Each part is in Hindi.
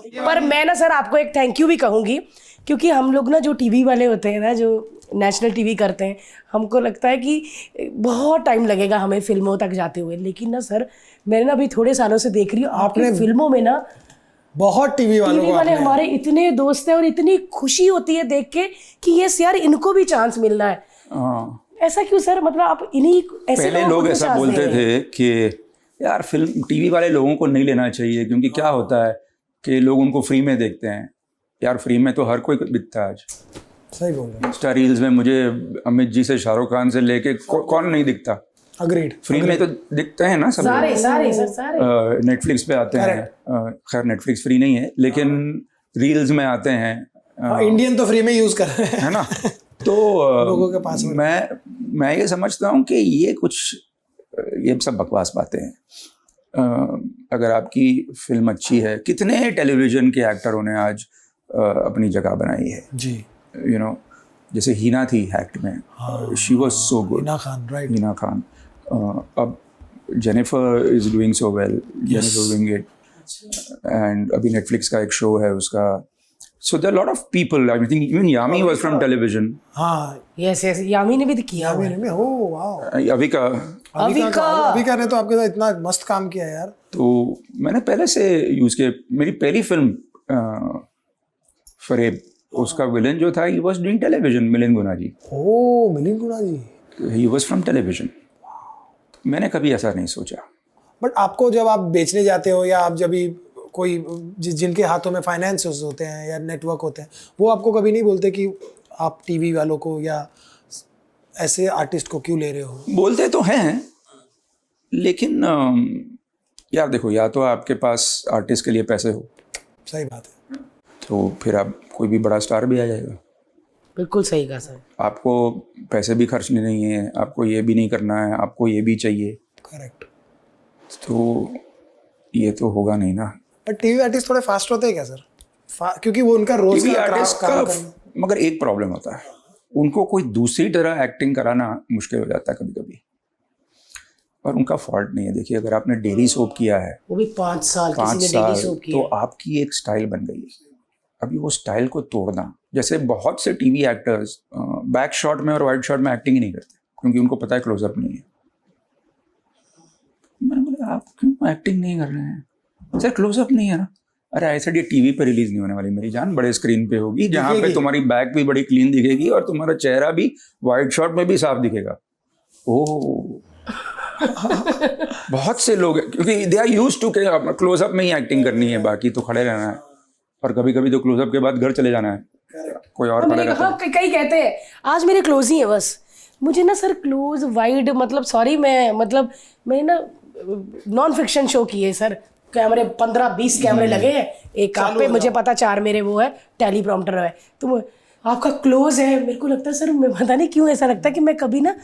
पर मैं ना सर आपको एक थैंक यू भी कहूँगी, क्योंकि हम लोग ना जो टीवी वाले होते हैं ना, जो नेशनल टीवी करते हैं, हमको लगता है कि बहुत टाइम लगेगा हमें फिल्मों तक जाते हुए, लेकिन ना सर मैंने ना अभी थोड़े सालों से देख रही हूँ आपने फिल्मों में ना बहुत टीवी वाले हमारे इतने दोस्त हैं और इतनी खुशी होती है देख के कि यस यार इनको भी चांस मिलना है। ऐसा क्यों सर, मतलब आप इन्हीं ऐसे पहले लोग ऐसा बोलते थे कि यार फिल्म टीवी वाले लोगों को नहीं लेना चाहिए, क्योंकि क्या होता है कि लोग उनको फ्री में देखते हैं। यार फ्री में तो हर कोई दिखता है आज। सही बोल रहे हैं। इंस्टा रील्स में मुझे अमित जी से शाहरुख खान से लेके कौन नहीं दिखता। अग्रीड। फ्री में तो दिखते हैं ना सब, सारे नेटफ्लिक्स पे आते हैं। खैर नेटफ्लिक्स फ्री नहीं है, लेकिन रील्स में आते हैं। इंडियन तो फ्री में यूज कर रहे हैं, है ना। तो लोगों के पास मैं ये समझता हूँ कि ये सब बकवास बातें हैं। अगर आपकी फिल्म अच्छी है, कितने टेलीविजन के एक्टरों ने आज अपनी जगह बनाई है जी। यू नो, जैसे हीना थी हैक्ट में, she was so good. Hina Khan, right. Hina Khan. अब Jennifer is doing so well, Jennifer Winget, and अभी नेटफ्लिक्स का एक शो है उसका। So there are a lot of people. I think even Yami was from television. हाँ, यस यामी ने भी किया हुआ है। यामी ने, ओह वाओ। अविका ने तो आपके साथ इतना मस्त काम किया यार। तो मैंने पहले से यूज किया। मेरी पहली फिल्म फरेब, उसका विलन जो था, he was doing television, Milind Guna ji. Oh, Milind Guna ji. He was from television. मैंने कभी ऐसा नहीं सोचा। बट आपको जब आप बेचने जाते हो, या आप जब भी कोई जिनके हाथों में फाइनेंस होते हैं या नेटवर्क होते हैं, वो आपको कभी नहीं बोलते कि आप टीवी वालों को या ऐसे आर्टिस्ट को क्यों ले रहे हो? बोलते तो हैं, लेकिन यार देखो, या तो आपके पास आर्टिस्ट के लिए पैसे हो, सही बात है, तो फिर आप कोई भी बड़ा स्टार भी आ जाएगा। बिल्कुल सही कहा सर। आपको पैसे भी खर्चने नहीं है, आपको ये भी नहीं करना है, आपको ये भी चाहिए। करेक्ट। तो ये तो होगा नहीं ना। पर टीवी आर्टिस्ट थोड़े फास्ट होते हैं क्या सर? क्योंकि वो उनका रोज टीवी आर्टिस्ट का मगर एक प्रॉब्लम होता है, उनको कोई दूसरी तरह एक्टिंग कराना मुश्किल हो जाता है कभी कभी, और उनका फॉल्ट नहीं है। देखिए, अगर आपने डेली सोप किया है, वो भी 5 साल, तो आपकी एक स्टाइल बन गई है। अभी वो स्टाइल को तोड़ना, जैसे बहुत से टीवी एक्टर्स बैक शॉट में और वाइड शॉट में एक्टिंग ही नहीं करते, क्योंकि उनको पता है क्लोजअप नहीं है। मैंने बोला, आप क्यों एक्टिंग नहीं कर रहे हैं सर? क्लोजअप नहीं है ना। अरे ऐसे ये टीवी पे रिलीज नहीं होने वाली मेरी जान, बड़े स्क्रीन पे होगी, जहाँ पे तुम्हारी बैक भी बड़ी क्लीन दिखेगी और तुम्हारा चेहरा भी वाइड शॉट में भी साफ दिखेगा। ओह बहुत से लोग, क्योंकि they are used to close up में ही एक्टिंग करनी है, बाकी तो खड़े रहना है, और कभी कभी तो क्लोजअप के बाद घर चले जाना है, कोई और खड़े रहता है। कई कहते हैं आज मेरे क्लोज ही है बस। मुझे ना सर क्लोज वाइड, मतलब सॉरी, मैंने ना नॉन फिक्शन शो किए सर, कैमरे 15-20 कैमरे लगे हैं, एक आप पे, मुझे पता 4 मेरे वो है, टेलीप्रॉम्प्टर है, तो आपका क्लोज है। मेरे को लगता है सर, मैं पता नहीं क्यों ऐसा लगता है कि मैं कभी ना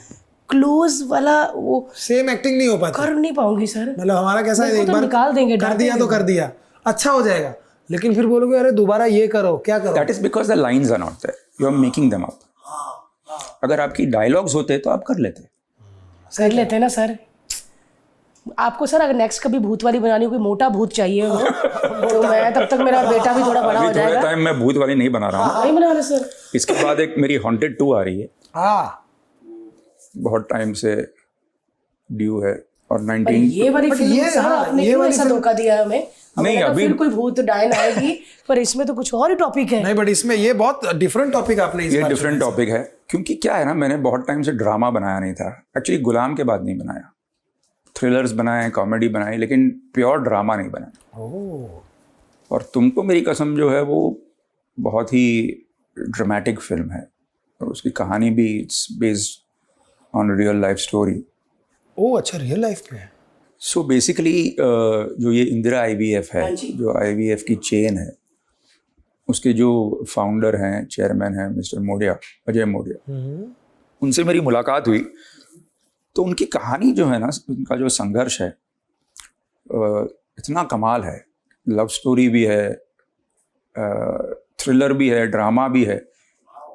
क्लोज वाला वो सेम एक्टिंग नहीं हो पाती, कर नहीं पाऊंगी सर। मतलब हमारा कैसा है, एक बार निकाल देंगे, कर दिया तो कर दिया, अच्छा हो जाएगा, लेकिन फिर बोलोगे अरे दोबारा ये करो, क्या करो। That is because the lines are not there, you are making them up. अगर आपकी डायलॉग्स होते तो आप कर लेते ना सर। आपको सर अगर नेक्स्ट कभी भूत वाली बनानी हो, कोई मोटा भूत चाहिए हो तो मैं, तब तक मेरा बेटा भी थोड़ा बड़ा हो जाएगा। थोड़े टाइम मैं भूत वाली नहीं बना रहा हूँ। नहीं बना रहे सर। इसके बाद एक मेरी हॉन्टेड 2 आ रही है, बहुत टाइम से ड्यू है, और 19 ये वाली फिल्म सर आपने क्यों ऐसा धोखा दिया है हमें? नहीं, अभी फिर कोई भूत डायन आएगी, पर इसमें तो कुछ और ही टॉपिक है। नहीं, बट इसमें ये बहुत डिफरेंट टॉपिक आपने इस बार, ये डिफरेंट टॉपिक है, क्योंकि क्या है ना, मैंने बहुत टाइम से ड्रामा बनाया नहीं था। एक्चुअली गुलाम के बाद नहीं बनाया, थ्रिलर्स बनाए, कॉमेडी बनाई, लेकिन प्योर ड्रामा नहीं बनाया। और तुमको मेरी कसम जो है, वो बहुत ही ड्रामेटिक फिल्म है, और उसकी कहानी भी it's based on real life story. Oh अच्छा, रियल लाइफ पे है। सो बेसिकली जो ये इंदिरा IVF है, जो IVF की चेन है, उसके जो फाउंडर हैं, चेयरमैन हैं मिस्टर मोडिया, अजय मोडिया, उनसे मेरी मुलाकात हुई। तो उनकी कहानी जो है ना, उनका जो संघर्ष है इतना कमाल है। लव स्टोरी भी है, थ्रिलर भी है, ड्रामा भी है।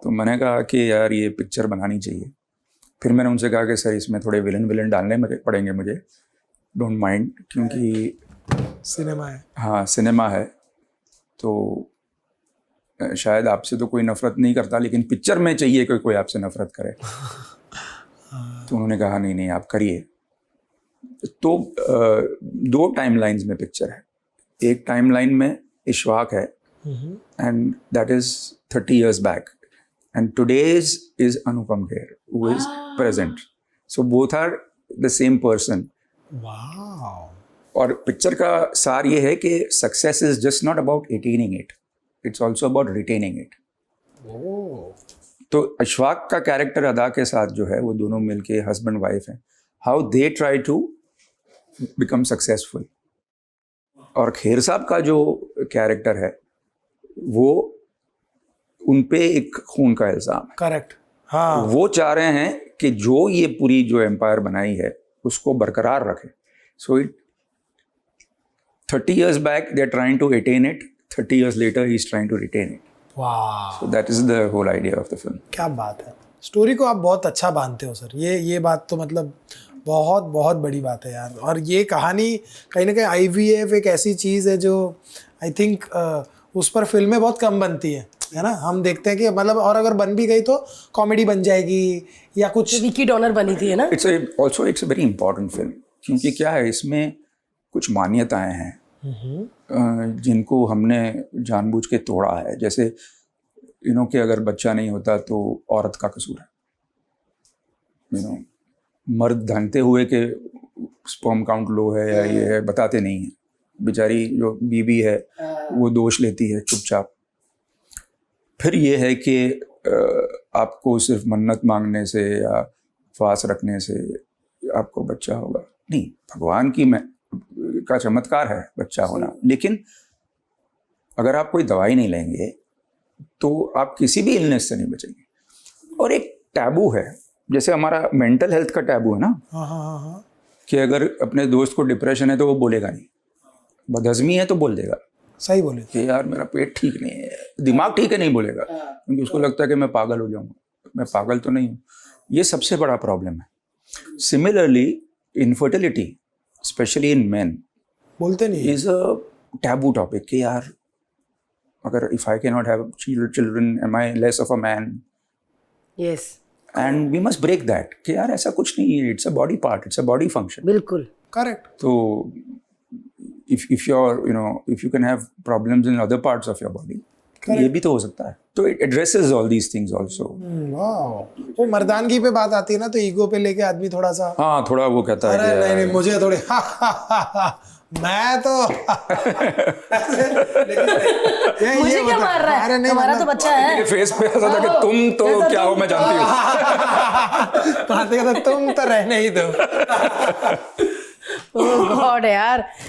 तो मैंने कहा कि यार ये पिक्चर बनानी चाहिए। फिर मैंने उनसे कहा कि सर इसमें थोड़े विलन डालने पड़ेंगे मुझे, डोंट माइंड, क्योंकि सिनेमा है। हाँ सिनेमा है, तो शायद आपसे तो कोई नफरत नहीं करता, लेकिन पिक्चर में चाहिए कि कोई आपसे नफरत करे। तो उन्होंने कहा नहीं नहीं आप करिए। तो 2 टाइमलाइंस में पिक्चर है। एक टाइमलाइन में इशफाक है एंड दैट इज 30 years बैक, and today's is Anupam Kher who is present. So both are the same person. Wow. और पिक्चर का सार ये है कि success is just not about attaining it, it's also about retaining it. तो अशफाक का कैरेक्टर अदा के साथ जो है, वो दोनों मिलके हस्बैंड वाइफ हैं, how they try to become successful. और खेर साहब का जो कैरेक्टर है वो उन पे एक खून का इल्ज़ाम है। करेक्ट। हाँ। वो चाह रहे हैं कि जो ये पूरी जो एम्पायर बनाई है उसको बरकरार रखें। So it 30 years back they're trying to attain it, 30 years later he's trying to retain it. वाह, So that is the whole idea of the film. क्या बात है। स्टोरी को आप बहुत अच्छा बांधते हो सर। ये बात तो मतलब बहुत बहुत बड़ी बात है यार। और ये कहानी कहीं ना कहीं IVF एक ऐसी चीज़ है जो आई थिंक उस पर फिल्में बहुत कम बनती है ना। हम देखते हैं कि मतलब, और अगर बन भी गई तो कॉमेडी बन जाएगी या कुछ। विकी डॉनर बनी थी, है ना। It's a very important film, क्योंकि क्या है, इसमें कुछ मान्यताएं हैं जिनको हमने जानबूझ के तोड़ा है। जैसे कि अगर बच्चा नहीं होता तो औरत का कसूर है। मर्द जानते हुए कि स्पर्म काउंट लो है या ये है, बताते नहीं हैं। बेचारी जो बीवी है वो दोष लेती है चुपचाप। फिर ये है कि आपको सिर्फ मन्नत मांगने से या फास रखने से आपको बच्चा होगा, नहीं, भगवान का चमत्कार है बच्चा होना। लेकिन अगर आप कोई दवाई नहीं लेंगे तो आप किसी भी इलनेस से नहीं बचेंगे। और एक टैबू है, जैसे हमारा मेंटल हेल्थ का टैबू है ना, हाँ। कि अगर अपने दोस्त को डिप्रेशन है तो वो बोलेगा नहीं, बदहज़मी है तो बोल देगा। सही बोले कि यार मेरा पेट ठीक नहीं है, दिमाग ठीक है नहीं बोलेगा, क्योंकि उसको लगता है कि मैं पागल हो जाऊंगा। मैं पागल तो नहीं हूँ। ये सबसे बड़ा प्रॉब्लम है। Similarly infertility, specially in man, बोलते नहीं इज अ टैबू टॉपिक कि यार अगर if I can not have children am I less of a man. Yes, and we must break that कि यार ऐसा कुछ नहीं है। It's a body part, it's a body function. बिल्कुल करेक्ट। तो if you're if you can have problems in other parts of your body, ये भी तो हो सकता है। तो it addresses all these things also. वाह। वो मर्दानगी पे बात आती है ना, तो ईगो पे लेके आदमी थोड़ा सा, हाँ, थोड़ा वो कहता है अरे कि नहीं मुझे थोड़े मैं तो मुझे क्या मार रहा है, हमारा तो बच्चा है। मेरे फेस पे ऐसा था कि तुम तो क्या हो मैं जानती हूँ। तुम तो रहने ही दो। ओह गॉड यार,